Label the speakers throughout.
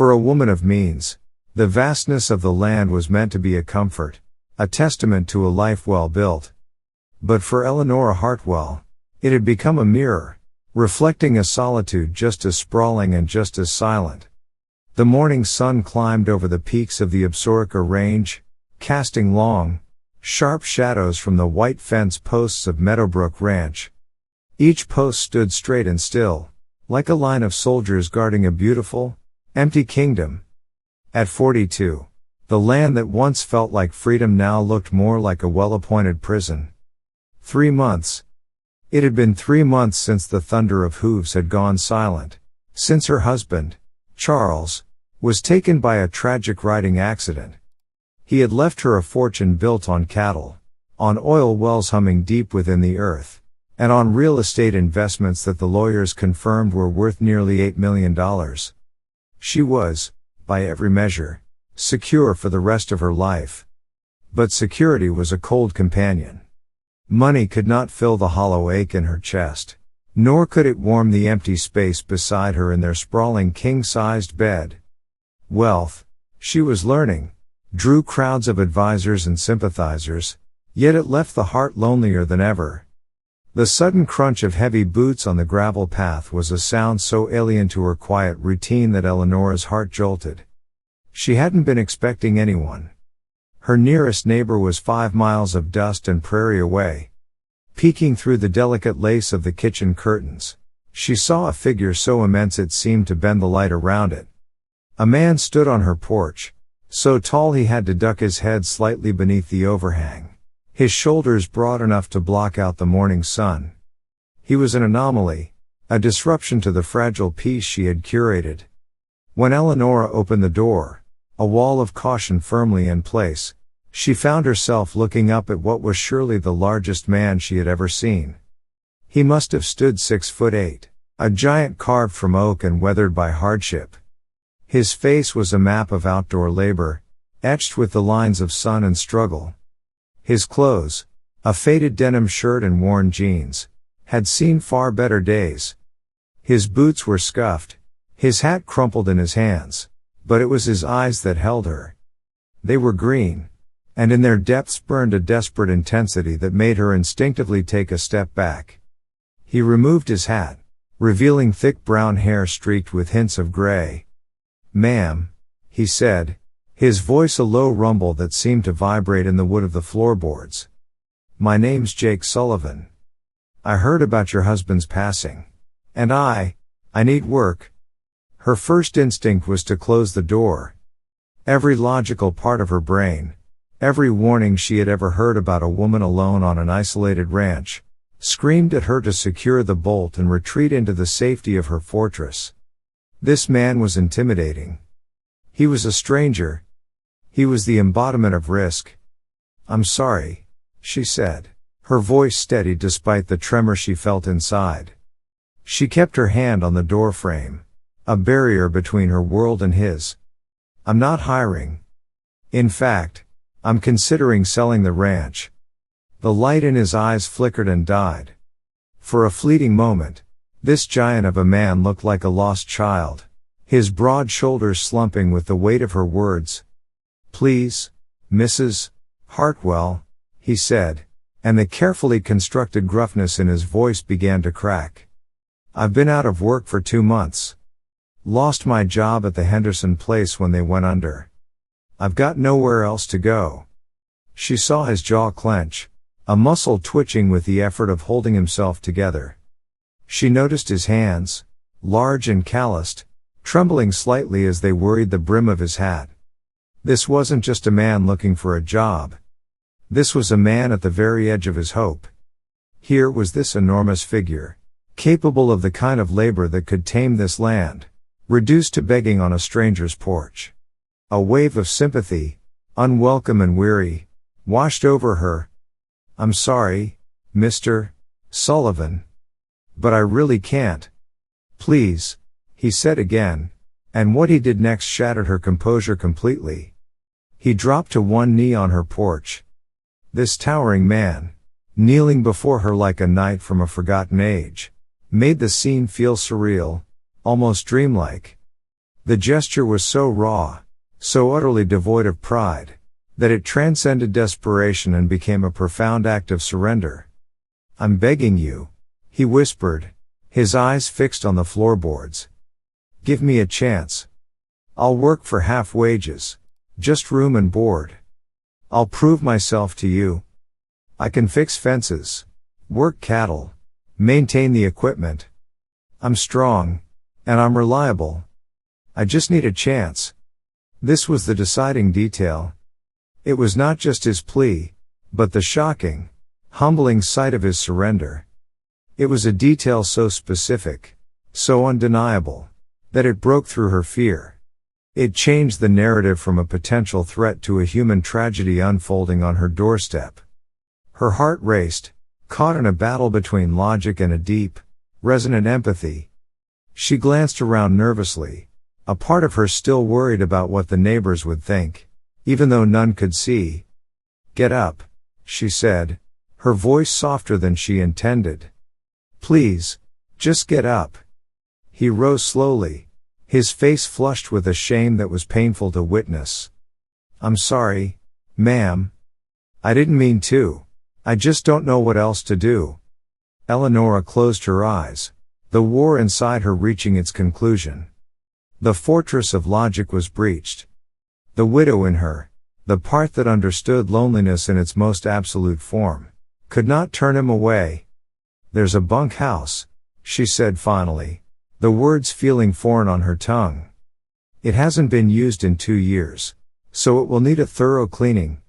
Speaker 1: For a woman of means, the vastness of the land was meant to be a comfort, a testament to a life well built. But for Eleanora Hartwell, it had become a mirror, reflecting a solitude just as sprawling and just as silent. The morning sun climbed over the peaks of the Absaroka Range, casting long, sharp shadows from the white fence posts of Meadowbrook Ranch. Each post stood straight and still, like a line of soldiers guarding a beautiful, empty kingdom. At 42, the land that once felt like freedom now looked more like a well-appointed prison. 3 months. It had been 3 months since the thunder of hooves had gone silent, since her husband, Charles, was taken by a tragic riding accident. He had left her a fortune built on cattle, on oil wells humming deep within the earth, and on real estate investments that the lawyers confirmed were worth nearly $8 million. She was, by every measure, secure for the rest of her life. But security was a cold companion. Money could not fill the hollow ache in her chest, nor could it warm the empty space beside her in their sprawling king-sized bed. Wealth, she was learning, drew crowds of advisors and sympathizers, yet it left the heart lonelier than ever. The sudden crunch of heavy boots on the gravel path was a sound so alien to her quiet routine that Eleanora's heart jolted. She hadn't been expecting anyone. Her nearest neighbor was 5 miles of dust and prairie away. Peeking through the delicate lace of the kitchen curtains, she saw a figure so immense it seemed to bend the light around it. A man stood on her porch, so tall he had to duck his head slightly beneath the overhang, his shoulders broad enough to block out the morning sun. He was an anomaly, a disruption to the fragile peace she had curated. When Eleanora opened the door, a wall of caution firmly in place, she found herself looking up at what was surely the largest man she had ever seen. He must have stood 6'8", a giant carved from oak and weathered by hardship. His face was a map of outdoor labor, etched with the lines of sun and struggle. His clothes, a faded denim shirt and worn jeans, had seen far better days. His boots were scuffed, his hat crumpled in his hands, but it was his eyes that held her. They were green, and in their depths burned a desperate intensity that made her instinctively take a step back. He removed his hat, revealing thick brown hair streaked with hints of gray. "Ma'am," he said, his voice a low rumble that seemed to vibrate in the wood of the floorboards. "My name's Jake Sullivan. I heard about your husband's passing. And I need work." Her first instinct was to close the door. Every logical part of her brain, every warning she had ever heard about a woman alone on an isolated ranch, screamed at her to secure the bolt and retreat into the safety of her fortress. This man was intimidating. He was a stranger. He was the embodiment of risk. "I'm sorry," she said, her voice steady despite the tremor she felt inside. She kept her hand on the door frame, a barrier between her world and his. "I'm not hiring. In fact, I'm considering selling the ranch." The light in his eyes flickered and died. For a fleeting moment, this giant of a man looked like a lost child, his broad shoulders slumping with the weight of her words. "Please, Mrs. Hartwell," he said, and the carefully constructed gruffness in his voice began to crack. "I've been out of work for 2 months. Lost my job at the Henderson place when they went under. I've got nowhere else to go." She saw his jaw clench, a muscle twitching with the effort of holding himself together. She noticed his hands, large and calloused, trembling slightly as they worried the brim of his hat. This wasn't just a man looking for a job. This was a man at the very edge of his hope. Here was this enormous figure, capable of the kind of labor that could tame this land, reduced to begging on a stranger's porch. A wave of sympathy, unwelcome and weary, washed over her. "I'm sorry, Mr. Sullivan. But I really can't." "Please," he said again, and what he did next shattered her composure completely. He dropped to one knee on her porch. This towering man, kneeling before her like a knight from a forgotten age, made the scene feel surreal, almost dreamlike. The gesture was so raw, so utterly devoid of pride, that it transcended desperation and became a profound act of surrender. "I'm begging you," he whispered, his eyes fixed on the floorboards. "Give me a chance. I'll work for half wages. Just room and board. I'll prove myself to you. I can fix fences, work cattle, maintain the equipment. I'm strong, and I'm reliable. I just need a chance." This was the deciding detail. It was not just his plea, but the shocking, humbling sight of his surrender. It was a detail so specific, so undeniable, that it broke through her fear. It changed the narrative from a potential threat to a human tragedy unfolding on her doorstep. Her heart raced, caught in a battle between logic and a deep, resonant empathy. She glanced around nervously, a part of her still worried about what the neighbors would think, even though none could see. "Get up," she said, her voice softer than she intended. "Please, just get up." He rose slowly, his face flushed with a shame that was painful to witness. "I'm sorry, ma'am. I didn't mean to. I just don't know what else to do." Eleanora closed her eyes, the war inside her reaching its conclusion. The fortress of logic was breached. The widow in her, the part that understood loneliness in its most absolute form, could not turn him away. "There's a bunkhouse," she said finally, the words feeling foreign on her tongue. "It hasn't been used in 2 years, so it will need a thorough cleaning.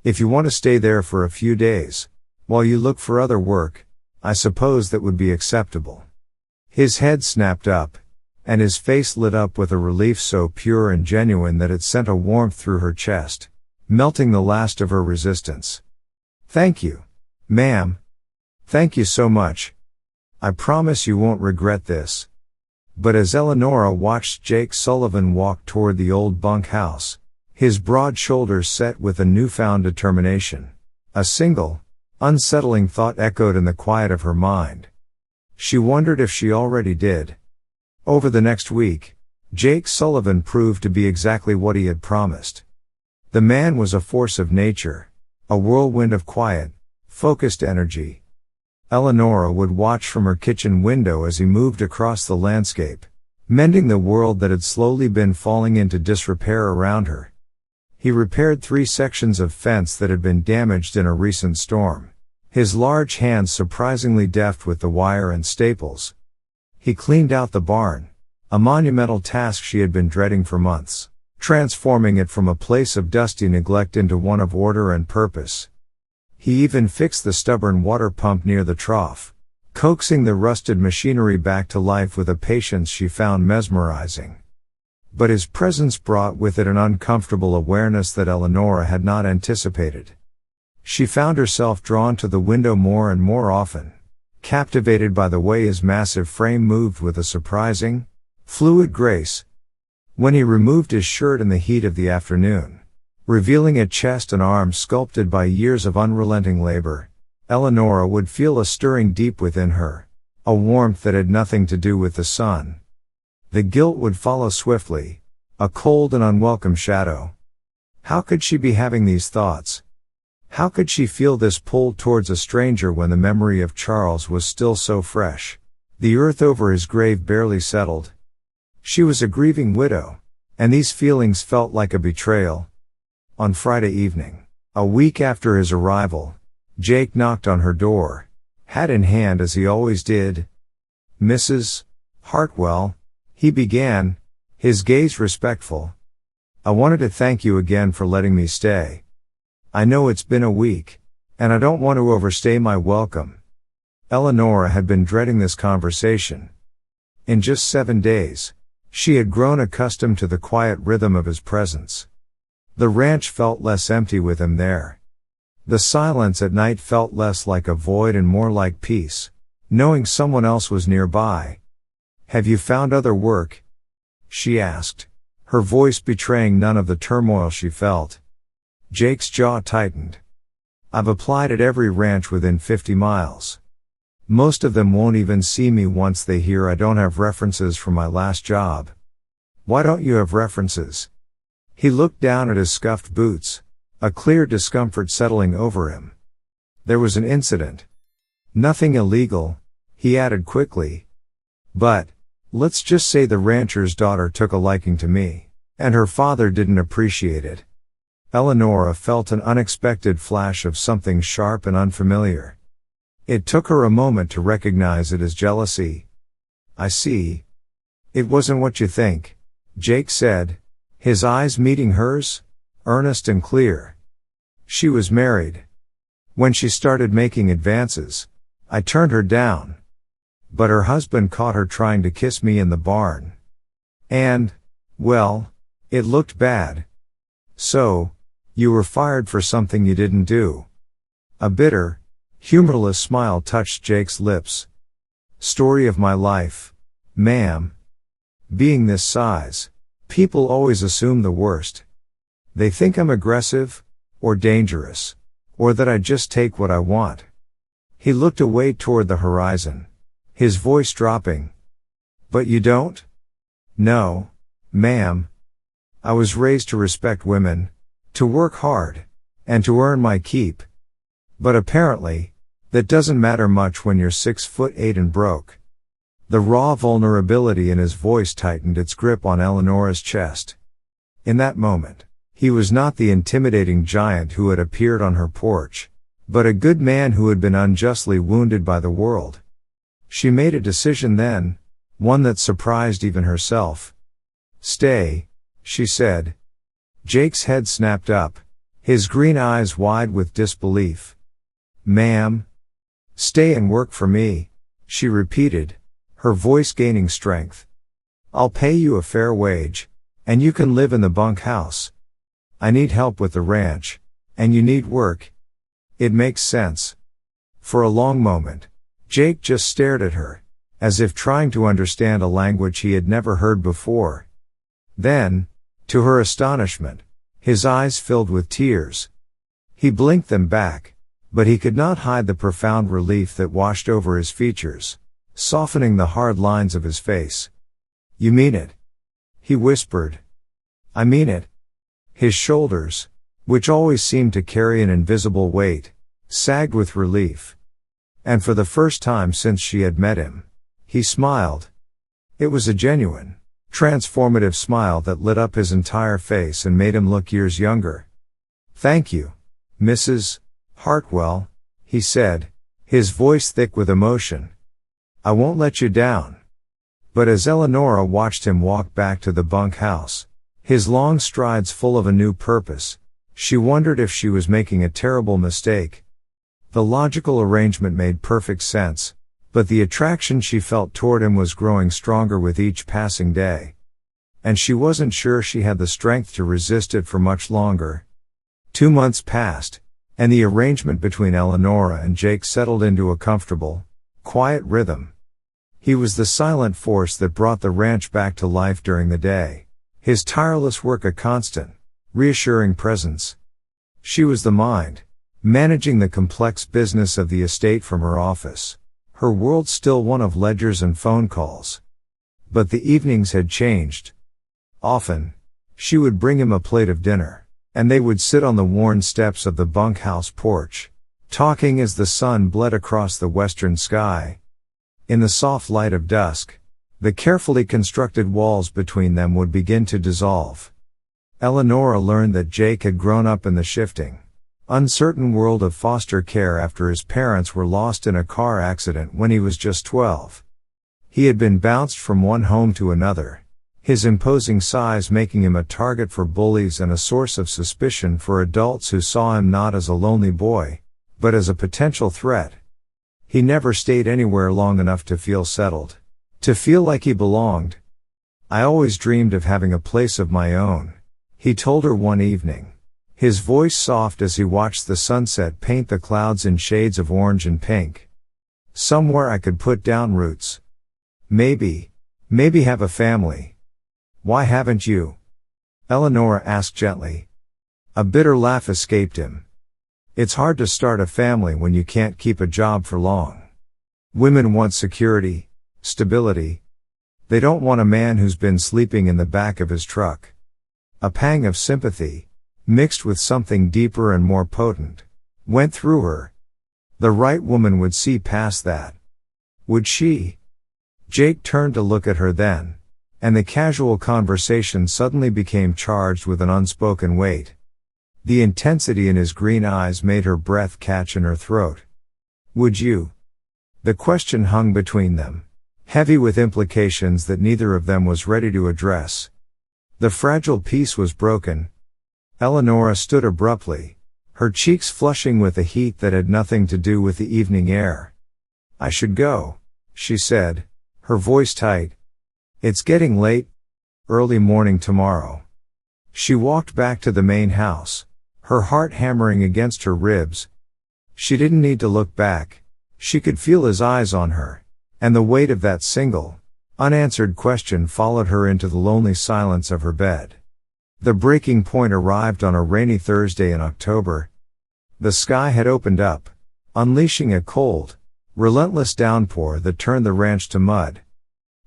Speaker 1: If you want to stay there for a few days, while you look for other work, I suppose that would be acceptable." His head snapped up, and his face lit up with a relief so pure and genuine that it sent a warmth through her chest, melting the last of her resistance. "Thank you, ma'am. Thank you so much. I promise you won't regret this." But as Eleanora watched Jake Sullivan walk toward the old bunkhouse, his broad shoulders set with a newfound determination, a single, unsettling thought echoed in the quiet of her mind. She wondered if she already did. Over the next week, Jake Sullivan proved to be exactly what he had promised. The man was a force of nature, a whirlwind of quiet, focused energy. Eleanora would watch from her kitchen window as he moved across the landscape, mending the world that had slowly been falling into disrepair around her. He repaired 3 sections of fence that had been damaged in a recent storm, his large hands surprisingly deft with the wire and staples. He cleaned out the barn, a monumental task she had been dreading for months, transforming it from a place of dusty neglect into one of order and purpose. He even fixed the stubborn water pump near the trough, coaxing the rusted machinery back to life with a patience she found mesmerizing. But his presence brought with it an uncomfortable awareness that Eleanora had not anticipated. She found herself drawn to the window more and more often, captivated by the way his massive frame moved with a surprising, fluid grace. When he removed his shirt in the heat of the afternoon, revealing a chest and arms sculpted by years of unrelenting labor, Eleanora would feel a stirring deep within her, a warmth that had nothing to do with the sun. The guilt would follow swiftly, a cold and unwelcome shadow. How could she be having these thoughts? How could she feel this pull towards a stranger when the memory of Charles was still so fresh, the earth over his grave barely settled? She was a grieving widow, and these feelings felt like a betrayal. On Friday evening, a week after his arrival, Jake knocked on her door, hat in hand as he always did. "Mrs. Hartwell," he began, his gaze respectful. "I wanted to thank you again for letting me stay. I know it's been a week, and I don't want to overstay my welcome." Eleanora had been dreading this conversation. In just 7 days, she had grown accustomed to the quiet rhythm of his presence. The ranch felt less empty with him there. The silence at night felt less like a void and more like peace, knowing someone else was nearby. "Have you found other work?" she asked, her voice betraying none of the turmoil she felt. Jake's jaw tightened. "I've applied at every ranch within 50 miles. Most of them won't even see me once they hear I don't have references from my last job." Why don't you have references? He looked down at his scuffed boots, a clear discomfort settling over him. There was an incident. Nothing illegal, he added quickly. But, let's just say the rancher's daughter took a liking to me, and her father didn't appreciate it. Eleanora felt an unexpected flash of something sharp and unfamiliar. It took her a moment to recognize it as jealousy. I see. It wasn't what you think, Jake said, his eyes meeting hers, earnest and clear. She was married. When she started making advances, I turned her down. But her husband caught her trying to kiss me in the barn. And, well, it looked bad. So, you were fired for something you didn't do. A bitter, humorless smile touched Jake's lips. Story of my life, ma'am. Being this size, people always assume the worst. They think I'm aggressive, or dangerous, or that I just take what I want. He looked away toward the horizon, his voice dropping. But you don't? No, ma'am. I was raised to respect women, to work hard, and to earn my keep. But apparently, that doesn't matter much when you're 6'8" and broke. The raw vulnerability in his voice tightened its grip on Eleanora's chest. In that moment, he was not the intimidating giant who had appeared on her porch, but a good man who had been unjustly wounded by the world. She made a decision then, one that surprised even herself. Stay, she said. Jake's head snapped up, his green eyes wide with disbelief. Ma'am? Stay and work for me, she repeated, her voice gaining strength. I'll pay you a fair wage, and you can live in the bunkhouse. I need help with the ranch, and you need work. It makes sense. For a long moment, Jake just stared at her, as if trying to understand a language he had never heard before. Then, to her astonishment, his eyes filled with tears. He blinked them back, but he could not hide the profound relief that washed over his features, softening the hard lines of his face. You mean it? He whispered. I mean it. His shoulders, which always seemed to carry an invisible weight, sagged with relief. And for the first time since she had met him, he smiled. It was a genuine, transformative smile that lit up his entire face and made him look years younger. Thank you, Mrs. Hartwell, he said, his voice thick with emotion. I won't let you down. But as Eleanora watched him walk back to the bunkhouse, his long strides full of a new purpose, she wondered if she was making a terrible mistake. The logical arrangement made perfect sense, but the attraction she felt toward him was growing stronger with each passing day. And she wasn't sure she had the strength to resist it for much longer. 2 months passed, and the arrangement between Eleanora and Jake settled into a comfortable, quiet rhythm. He was the silent force that brought the ranch back to life during the day, his tireless work a constant, reassuring presence. She was the mind, managing the complex business of the estate from her office, her world still one of ledgers and phone calls. But the evenings had changed. Often, she would bring him a plate of dinner, and they would sit on the worn steps of the bunkhouse porch, talking as the sun bled across the western sky. In the soft light of dusk, the carefully constructed walls between them would begin to dissolve. Eleanora learned that Jake had grown up in the shifting, uncertain world of foster care after his parents were lost in a car accident when he was just 12. He had been bounced from one home to another, his imposing size making him a target for bullies and a source of suspicion for adults who saw him not as a lonely boy, but as a potential threat. He never stayed anywhere long enough to feel settled, to feel like he belonged. I always dreamed of having a place of my own, he told her one evening, his voice soft as he watched the sunset paint the clouds in shades of orange and pink. Somewhere I could put down roots. Maybe have a family. Why haven't you? Eleanora asked gently. A bitter laugh escaped him. It's hard to start a family when you can't keep a job for long. Women want security, stability. They don't want a man who's been sleeping in the back of his truck. A pang of sympathy, mixed with something deeper and more potent, went through her. The right woman would see past that. Would she? Jake turned to look at her then, and the casual conversation suddenly became charged with an unspoken weight. The intensity in his green eyes made her breath catch in her throat. Would you? The question hung between them, heavy with implications that neither of them was ready to address. The fragile peace was broken. Eleanora stood abruptly, her cheeks flushing with a heat that had nothing to do with the evening air. I should go, she said, her voice tight. It's getting late. Early morning tomorrow. She walked back to the main house, her heart hammering against her ribs. She didn't need to look back. She could feel his eyes on her, and the weight of that single, unanswered question followed her into the lonely silence of her bed. The breaking point arrived on a rainy Thursday in October. The sky had opened up, unleashing a cold, relentless downpour that turned the ranch to mud.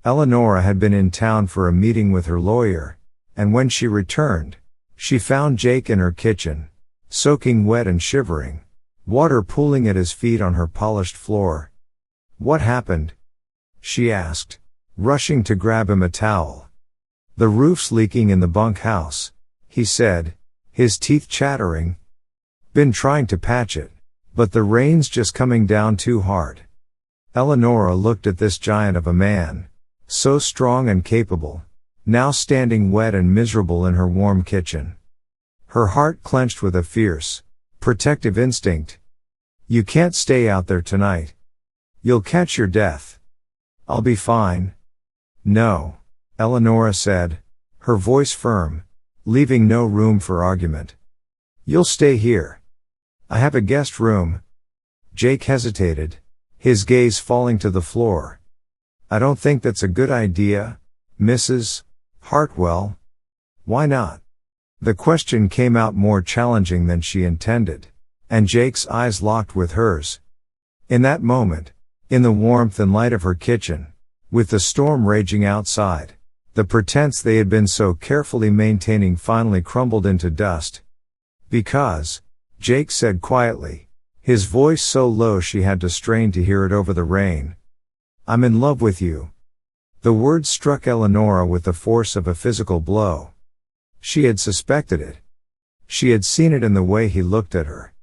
Speaker 1: Eleanora had been in town for a meeting with her lawyer, and when she returned, she found Jake in her kitchen, soaking wet and shivering, water pooling at his feet on her polished floor. What happened? She asked, rushing to grab him a towel. The roof's leaking in the bunkhouse, he said, his teeth chattering. Been trying to patch it, but the rain's just coming down too hard. Eleanora looked at this giant of a man, so strong and capable, now standing wet and miserable in her warm kitchen. Her heart clenched with a fierce, protective instinct. You can't stay out there tonight. You'll catch your death. I'll be fine. No, Eleanora said, her voice firm, leaving no room for argument. You'll stay here. I have a guest room. Jake hesitated, his gaze falling to the floor. I don't think that's a good idea, Mrs. Hartwell. Why not? The question came out more challenging than she intended, and Jake's eyes locked with hers. In that moment, in the warmth and light of her kitchen, with the storm raging outside, the pretense they had been so carefully maintaining finally crumbled into dust. Because, Jake said quietly, his voice so low she had to strain to hear it over the rain. I'm in love with you. The words struck Eleanora with the force of a physical blow. She had suspected it. She had seen it in the way he looked at her.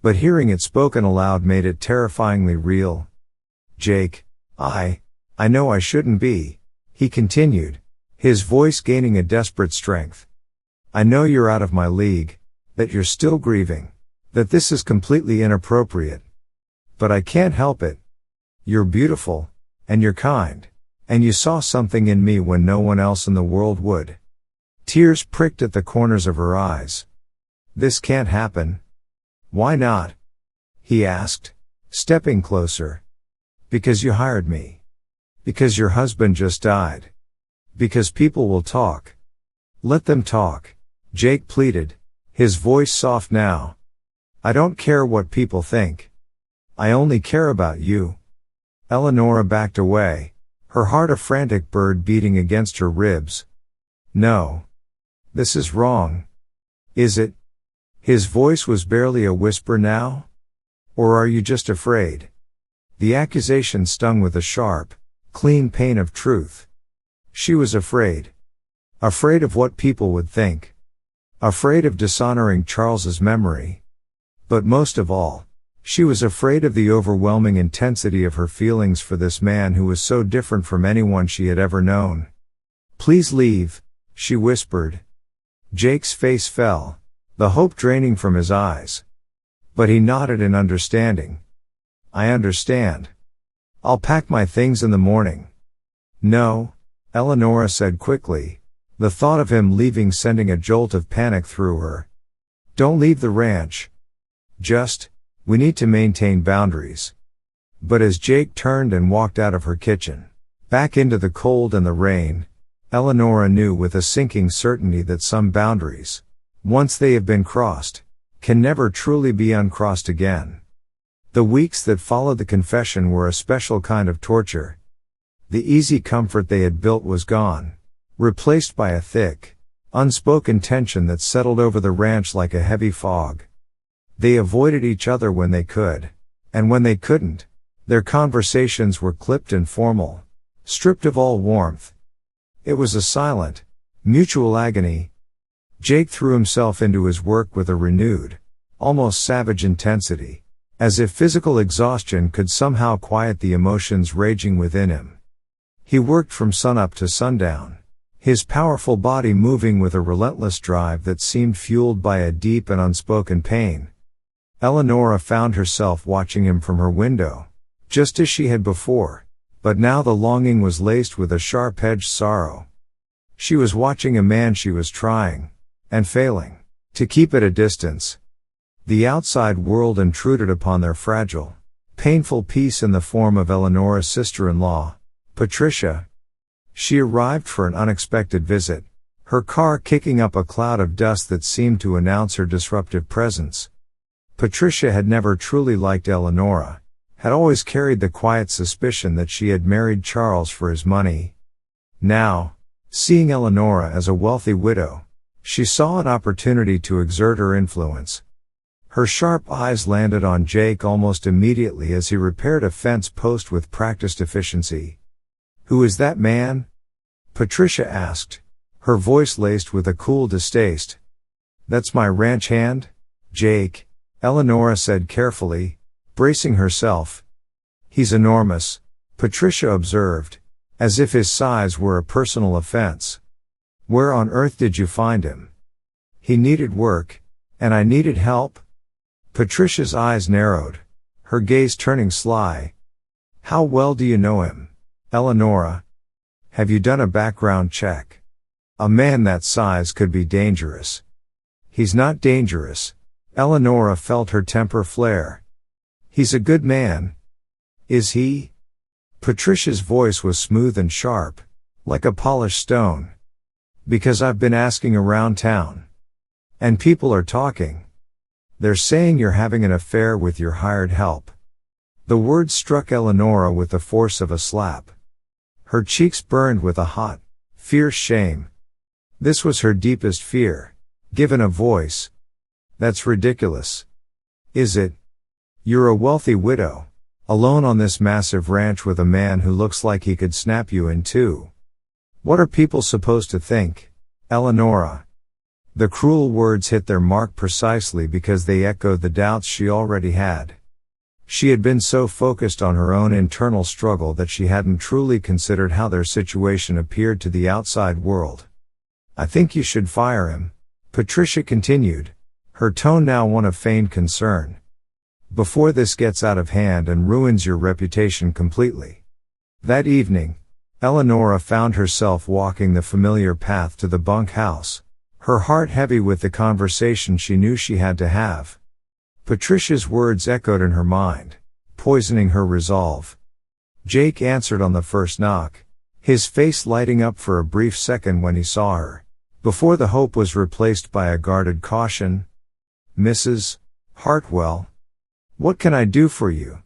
Speaker 1: But hearing it spoken aloud made it terrifyingly real. Jake, I know I shouldn't be, he continued, his voice gaining a desperate strength. I know you're out of my league, that you're still grieving, that this is completely inappropriate. But I can't help it. You're beautiful, and you're kind, and you saw something in me when no one else in the world would. Tears pricked at the corners of her eyes. This can't happen. Why not? He asked, stepping closer. Because you hired me. Because your husband just died. Because people will talk. Let them talk, Jake pleaded, his voice soft now. I don't care what people think. I only care about you. Eleanora backed away, her heart a frantic bird beating against her ribs. No. This is wrong. Is it? His voice was barely a whisper now. Or are you just afraid? The accusation stung with a sharp, clean pain of truth. She was afraid. Afraid of what people would think. Afraid of dishonoring Charles's memory. But most of all, she was afraid of the overwhelming intensity of her feelings for this man who was so different from anyone she had ever known. Please leave, she whispered. Jake's face fell, the hope draining from his eyes. But he nodded in understanding. I understand. I'll pack my things in the morning. No, Eleanora said quickly, the thought of him leaving sending a jolt of panic through her. Don't leave the ranch. We need to maintain boundaries. But as Jake turned and walked out of her kitchen, back into the cold and the rain, Eleanora knew with a sinking certainty that some boundaries, once they have been crossed, can never truly be uncrossed again. The weeks that followed the confession were a special kind of torture. The easy comfort they had built was gone, replaced by a thick, unspoken tension that settled over the ranch like a heavy fog. They avoided each other when they could, and when they couldn't, their conversations were clipped and formal, stripped of all warmth. It was a silent, mutual agony. Jake threw himself into his work with a renewed, almost savage intensity, as if physical exhaustion could somehow quiet the emotions raging within him. He worked from sunup to sundown, his powerful body moving with a relentless drive that seemed fueled by a deep and unspoken pain. Eleanora found herself watching him from her window, just as she had before, but now the longing was laced with a sharp-edged sorrow. She was watching a man she was trying, and failing, to keep at a distance. The outside world intruded upon their fragile, painful peace in the form of Eleanora's sister-in-law, Patricia. She arrived for an unexpected visit, her car kicking up a cloud of dust that seemed to announce her disruptive presence. Patricia had never truly liked Eleanora, had always carried the quiet suspicion that she had married Charles for his money. Now, seeing Eleanora as a wealthy widow, she saw an opportunity to exert her influence. Her sharp eyes landed on Jake almost immediately as he repaired a fence post with practiced efficiency. "Who is that man?" Patricia asked, her voice laced with a cool distaste. "That's my ranch hand, Jake," Eleanora said carefully, bracing herself. "He's enormous," Patricia observed, as if his size were a personal offense. "Where on earth did you find him?" "He needed work, and I needed help." Patricia's eyes narrowed, her gaze turning sly. "How well do you know him, Eleanora? Have you done a background check? A man that size could be dangerous." "He's not dangerous." Eleanora felt her temper flare. "He's a good man." "Is he?" Patricia's voice was smooth and sharp, like a polished stone. "Because I've been asking around town. And people are talking. They're saying you're having an affair with your hired help." The words struck Eleanora with the force of a slap. Her cheeks burned with a hot, fierce shame. This was her deepest fear, given a voice. "That's ridiculous." "Is it? You're a wealthy widow, alone on this massive ranch with a man who looks like he could snap you in two. What are people supposed to think, Eleanora?" The cruel words hit their mark precisely because they echoed the doubts she already had. She had been so focused on her own internal struggle that she hadn't truly considered how their situation appeared to the outside world. "I think you should fire him," Patricia continued, her tone now one of feigned concern. "Before this gets out of hand and ruins your reputation completely." That evening, Eleanora found herself walking the familiar path to the bunkhouse, her heart heavy with the conversation she knew she had to have. Patricia's words echoed in her mind, poisoning her resolve. Jake answered on the first knock, his face lighting up for a brief second when he saw her, before the hope was replaced by a guarded caution. "Mrs. Hartwell, what can I do for you?"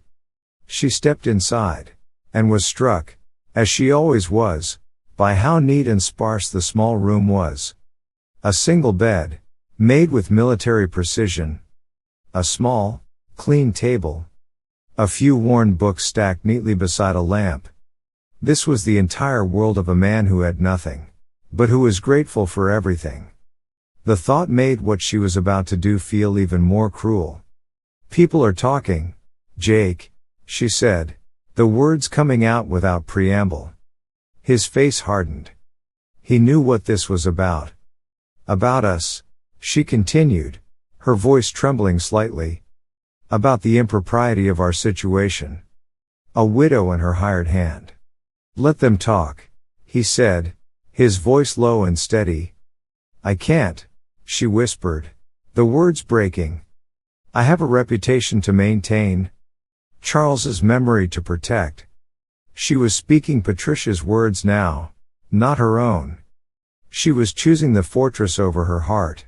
Speaker 1: She stepped inside, and was struck, as she always was, by how neat and sparse the small room was. A single bed, made with military precision. A small, clean table. A few worn books stacked neatly beside a lamp. This was the entire world of a man who had nothing, but who was grateful for everything. The thought made what she was about to do feel even more cruel. "People are talking, Jake," she said, the words coming out without preamble. His face hardened. He knew what this was about. "About us," she continued, her voice trembling slightly. "About the impropriety of our situation. A widow and her hired hand." "Let them talk," he said, his voice low and steady. "I can't," she whispered, the words breaking. "I have a reputation to maintain. Charles's memory to protect." She was speaking Patricia's words now, not her own. She was choosing the fortress over her heart.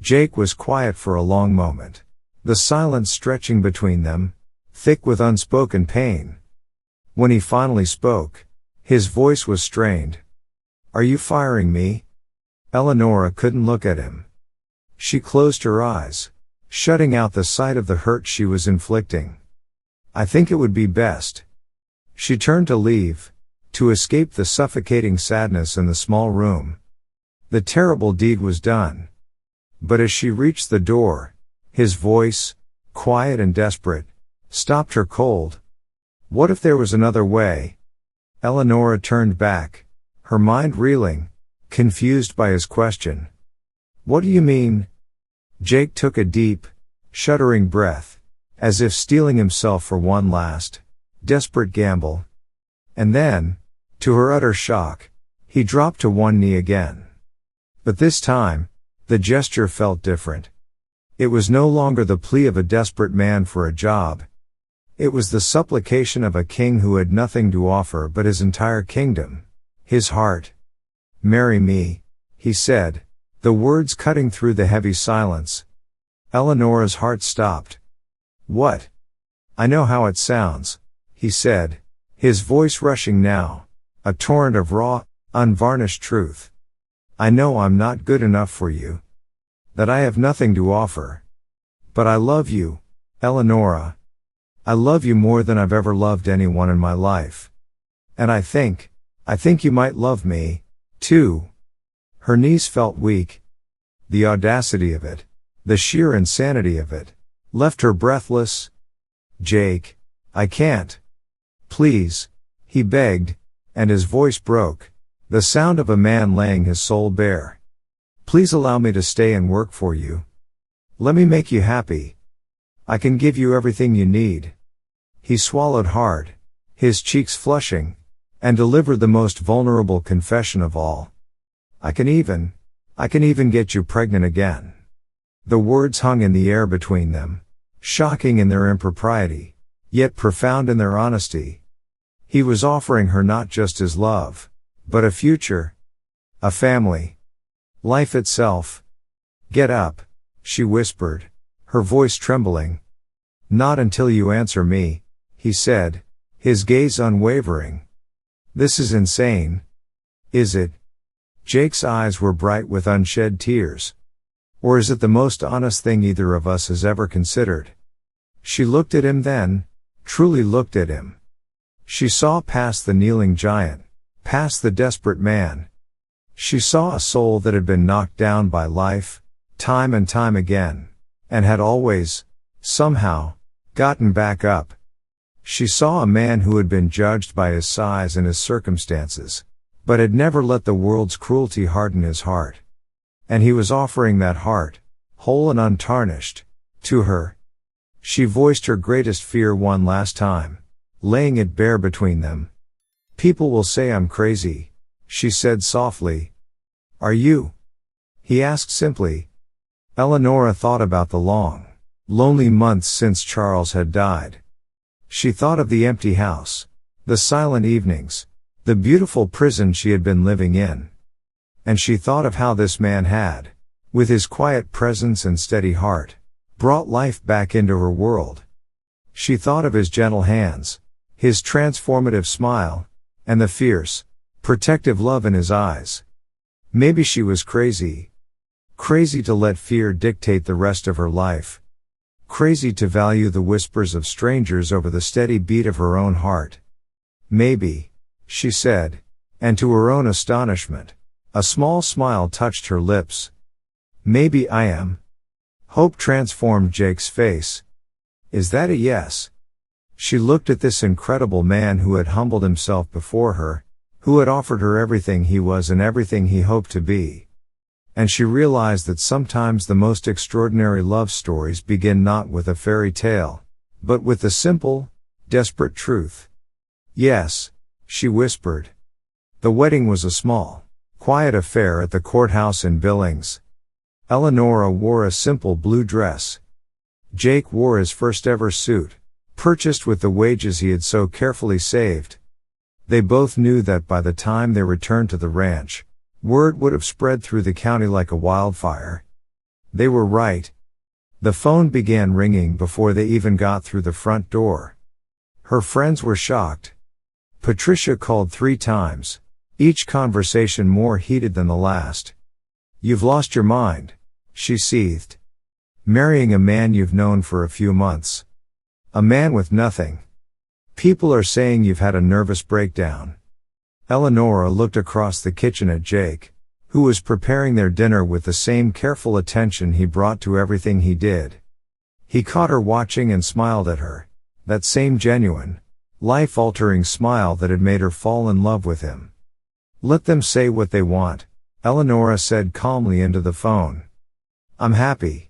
Speaker 1: Jake was quiet for a long moment, the silence stretching between them, thick with unspoken pain. When he finally spoke, His voice was strained. Are you firing me? Eleanora couldn't look at him. She closed her eyes, shutting out the sight of the hurt she was inflicting. I think it would be best. She turned to leave, to escape the suffocating sadness in the small room. The terrible deed was done. But as she reached the door, his voice, quiet and desperate, stopped her cold. What if there was another way? Eleanora turned back, her mind reeling, confused by his question. What do you mean? Jake took a deep, shuddering breath, as if steeling himself for one last, desperate gamble. And then, to her utter shock, he dropped to one knee again. But this time, the gesture felt different. It was no longer the plea of a desperate man for a job. It was the supplication of a king who had nothing to offer but his entire kingdom, his heart. Marry me, he said, the words cutting through the heavy silence. Eleanora's heart stopped. What? I know how it sounds, he said, his voice rushing now, a torrent of raw, unvarnished truth. I know I'm not good enough for you. That I have nothing to offer. But I love you, Eleanora. I love you more than I've ever loved anyone in my life. And I think you might love me, too. Her knees felt weak. The audacity of it, the sheer insanity of it, left her breathless. Jake, I can't. Please, he begged, and his voice broke, the sound of a man laying his soul bare. Please allow me to stay and work for you. Let me make you happy. I can give you everything you need. He swallowed hard, his cheeks flushing, and delivered the most vulnerable confession of all. I can even get you pregnant again. The words hung in the air between them, shocking in their impropriety, yet profound in their honesty. He was offering her not just his love, but a future, a family, life itself. Get up, she whispered, her voice trembling. Not until you answer me, he said, his gaze unwavering. This is insane. Is it? Jake's eyes were bright with unshed tears. Or is it the most honest thing either of us has ever considered? She looked at him then, truly looked at him. She saw past the kneeling giant, past the desperate man. She saw a soul that had been knocked down by life, time and time again, and had always, somehow, gotten back up. She saw a man who had been judged by his size and his circumstances, but had never let the world's cruelty harden his heart. And he was offering that heart, whole and untarnished, to her. She voiced her greatest fear one last time, laying it bare between them. People will say I'm crazy, she said softly. Are you? He asked simply. Eleanora thought about the long, lonely months since Charles had died. She thought of the empty house, the silent evenings, the beautiful prison she had been living in. And she thought of how this man had, with his quiet presence and steady heart, brought life back into her world. She thought of his gentle hands, his transformative smile, and the fierce, protective love in his eyes. Maybe she was crazy. Crazy to let fear dictate the rest of her life. Crazy to value the whispers of strangers over the steady beat of her own heart. Maybe, she said, and to her own astonishment, a small smile touched her lips. Maybe I am. Hope transformed Jake's face. Is that a yes? She looked at this incredible man who had humbled himself before her, who had offered her everything he was and everything he hoped to be. And she realized that sometimes the most extraordinary love stories begin not with a fairy tale, but with the simple, desperate truth. Yes, she whispered. The wedding was a small, quiet affair at the courthouse in Billings. Eleanora wore a simple blue dress. Jake wore his first ever suit, purchased with the wages he had so carefully saved. They both knew that by the time they returned to the ranch, word would have spread through the county like a wildfire. They were right. The phone began ringing before they even got through the front door. Her friends were shocked. Patricia called 3 times, each conversation more heated than the last. "You've lost your mind," she seethed. "Marrying a man you've known for a few months. A man with nothing. People are saying you've had a nervous breakdown." Eleanora looked across the kitchen at Jake, who was preparing their dinner with the same careful attention he brought to everything he did. He caught her watching and smiled at her, that same genuine, life-altering smile that had made her fall in love with him. "Let them say what they want," Eleanora said calmly into the phone. "I'm happy."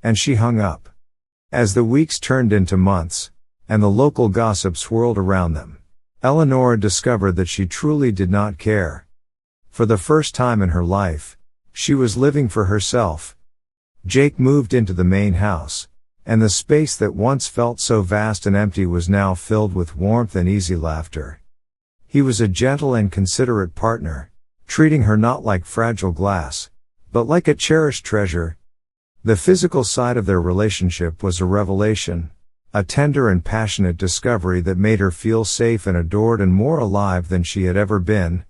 Speaker 1: And she hung up. As the weeks turned into months, and the local gossip swirled around them, Eleanora discovered that she truly did not care. For the first time in her life, she was living for herself. Jake moved into the main house, and the space that once felt so vast and empty was now filled with warmth and easy laughter. He was a gentle and considerate partner, treating her not like fragile glass, but like a cherished treasure. The physical side of their relationship was a revelation, a tender and passionate discovery that made her feel safe and adored and more alive than she had ever been.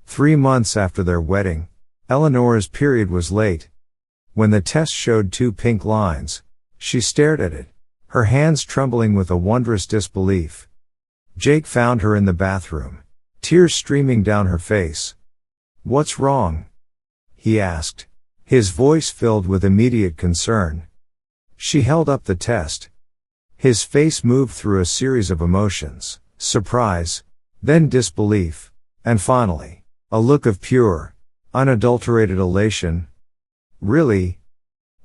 Speaker 1: 3 months after their wedding, Eleanora's period was late. When the test showed 2 pink lines, she stared at it, her hands trembling with a wondrous disbelief. Jake found her in the bathroom, tears streaming down her face. "What's wrong?" he asked, his voice filled with immediate concern. She held up the test. His face moved through a series of emotions, surprise, then disbelief, and finally, a look of pure, unadulterated elation. "Really?"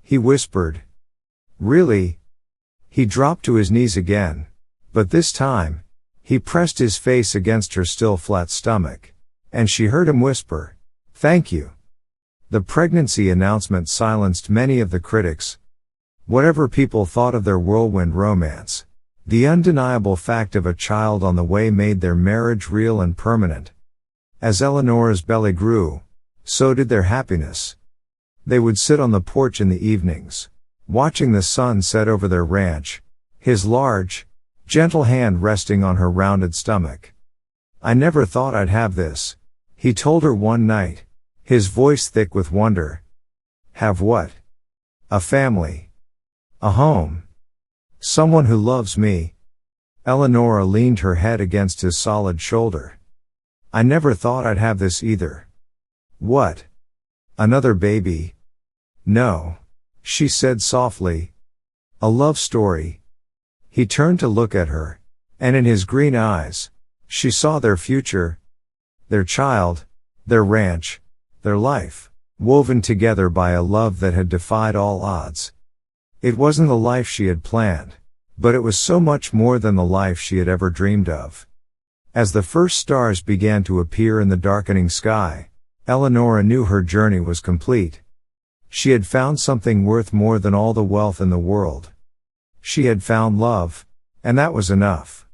Speaker 1: he whispered. "Really?" He dropped to his knees again, but this time, he pressed his face against her still flat stomach, and she heard him whisper, "Thank you." The pregnancy announcement silenced many of the critics. Whatever people thought of their whirlwind romance, the undeniable fact of a child on the way made their marriage real and permanent. As Eleanora's belly grew, so did their happiness. They would sit on the porch in the evenings, watching the sun set over their ranch, his large, gentle hand resting on her rounded stomach. "I never thought I'd have this," he told her one night, his voice thick with wonder. "Have what?" "A family. A home. Someone who loves me." Eleanora leaned her head against his solid shoulder. "I never thought I'd have this either." "What? Another baby?" "No," she said softly. "A love story." He turned to look at her, and in his green eyes, she saw their future. Their child, their ranch, their life, woven together by a love that had defied all odds. It wasn't the life she had planned, but it was so much more than the life she had ever dreamed of. As the first stars began to appear in the darkening sky, Eleanora knew her journey was complete. She had found something worth more than all the wealth in the world. She had found love, and that was enough.